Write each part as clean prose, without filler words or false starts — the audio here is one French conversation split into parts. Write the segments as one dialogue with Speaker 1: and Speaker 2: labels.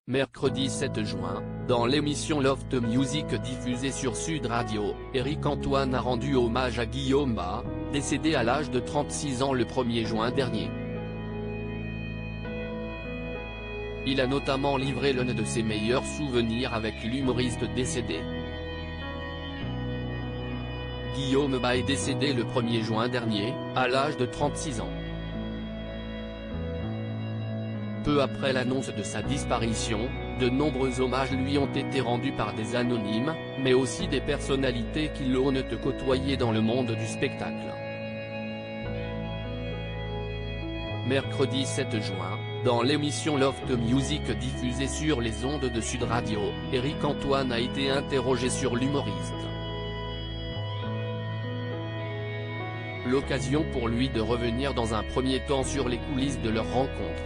Speaker 1: Mercredi 7 juin, dans l'émission Loft Music diffusée sur Sud Radio, Éric Antoine a rendu hommage à Guillaume Bas, décédé à l'âge de 36 ans le 1er juin dernier. Il a notamment livré l'un de ses meilleurs souvenirs avec l'humoriste décédé. Guillaume Bas est décédé le 1er juin dernier, à l'âge de 36 ans. Peu après l'annonce de sa disparition, de nombreux hommages lui ont été rendus par des anonymes, mais aussi des personnalités qui l'ont côtoyé dans le monde du spectacle. Mercredi 7 juin, dans l'émission Loft Music diffusée sur les ondes de Sud Radio, Éric Antoine a été interrogé sur l'humoriste. L'occasion pour lui de revenir dans un premier temps sur les coulisses de leur rencontre.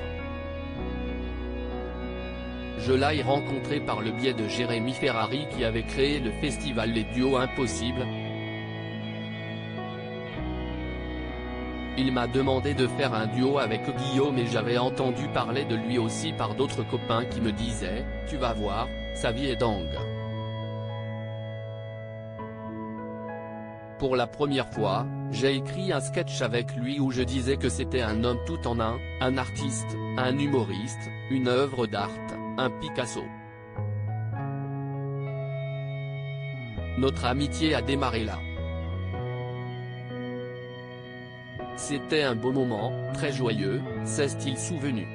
Speaker 1: Je l'ai rencontré par le biais de Jérémy Ferrari qui avait créé le festival Les Duos Impossibles. Il m'a demandé de faire un duo avec Guillaume et j'avais entendu parler de lui aussi par d'autres copains qui me disaient « Tu vas voir, sa vie est dingue ». Pour la première fois, j'ai écrit un sketch avec lui où je disais que c'était un homme tout en un artiste, un humoriste, une œuvre d'art, un Picasso. Notre amitié a démarré là. C'était un beau moment, très joyeux, s'est-il souvenu.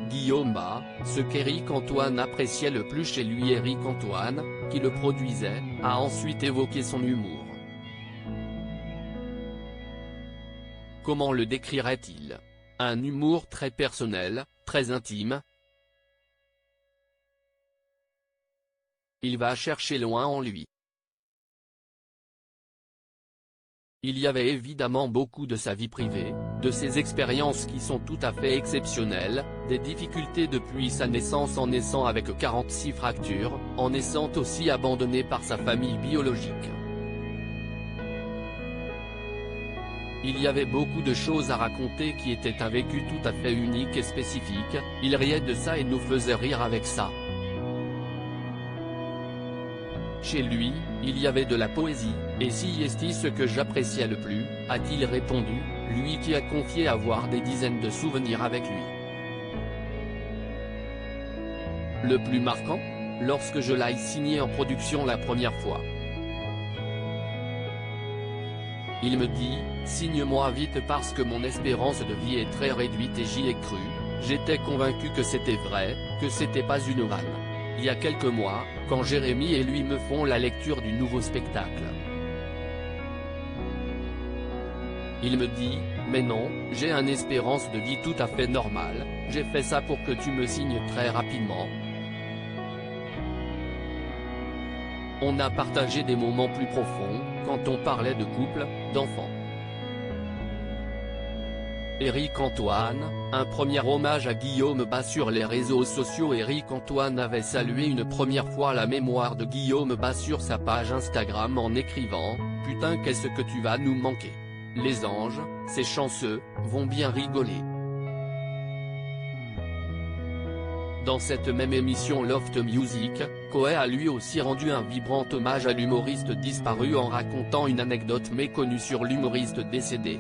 Speaker 1: Guillaume Bas, ce qu'Éric Antoine appréciait le plus chez lui. Éric Antoine, qui le produisait, a ensuite évoqué son humour. Comment le décrirait-il? Un humour très personnel, très intime. Il va chercher loin en lui. Il y avait évidemment beaucoup de sa vie privée, de ses expériences qui sont tout à fait exceptionnelles, des difficultés depuis sa naissance en naissant avec 46 fractures, en naissant aussi abandonné par sa famille biologique. Il y avait beaucoup de choses à raconter qui étaient un vécu tout à fait unique et spécifique, il riait de ça et nous faisait rire avec ça. Chez lui, il y avait de la poésie, et si est ce que j'appréciais le plus, a-t-il répondu, lui qui a confié avoir des dizaines de souvenirs avec lui. Le plus marquant? Lorsque je l'ai signé en production la première fois. Il me dit, signe-moi vite parce que mon espérance de vie est très réduite et j'y ai cru, j'étais convaincu que c'était vrai, que c'était pas une vanne. Il y a quelques mois, quand Jérémy et lui me font la lecture du nouveau spectacle. Il me dit, mais non, j'ai une espérance de vie tout à fait normale, j'ai fait ça pour que tu me signes très rapidement. On a partagé des moments plus profonds, quand on parlait de couple, d'enfants. Éric Antoine, un premier hommage à Guillaume Bas sur les réseaux sociaux. Éric Antoine avait salué une première fois la mémoire de Guillaume Bas sur sa page Instagram en écrivant « Putain qu'est-ce que tu vas nous manquer. Les anges, ces chanceux, vont bien rigoler ». Dans cette même émission Loft Music, Coé a lui aussi rendu un vibrant hommage à l'humoriste disparu en racontant une anecdote méconnue sur l'humoriste décédé.